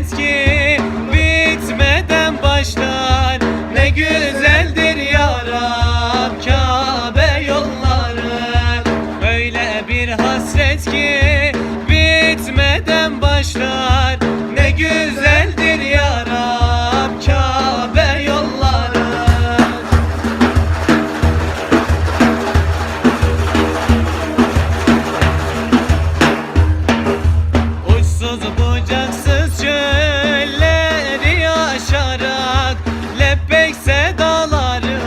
hasret ki bitmeden başlar. Ne güzeldir ya Rab Kabe yolları. Öyle bir hasret ki bitmeden başlar. Ne güzeldir ya Rab Kabe yolları. Uçsuz bucaksız çölleri aşarak, lebbek sedaları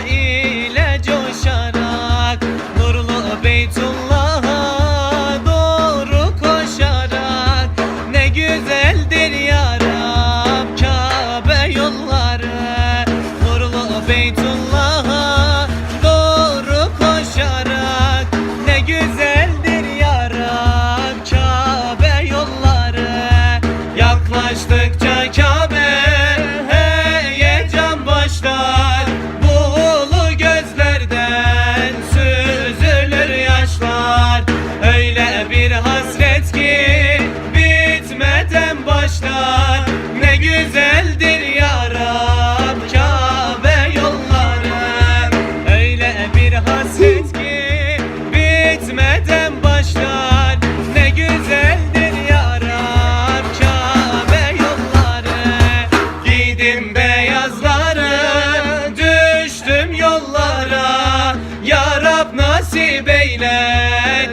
ile coşarak, nurlu Beytullah'a doğru koşarak. Ne güzeldir ya Rab Kabe yolları. Nurlu Beytullah'a doğru koşarak. Ne güzeldir ya Rab Kabe yolları. Yaklaştıkça Kabe heyecan başlar. Bu ulu gözlerden süzülür yaşlar. Öyle bir hasret ki bitmeden başlar. Ne güzeldir ya Rab Kabe yolları. Öyle bir hasret ki bitmeden başlar. Ne güzeldir ya Rab Kabe yolları. Giydim beyazları, düştüm yollara. Ya Rab nasip eyle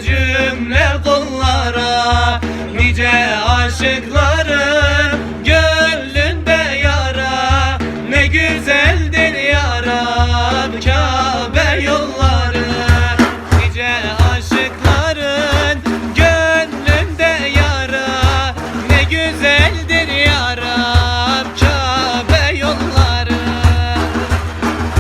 cümle kullara. Nice aşıklar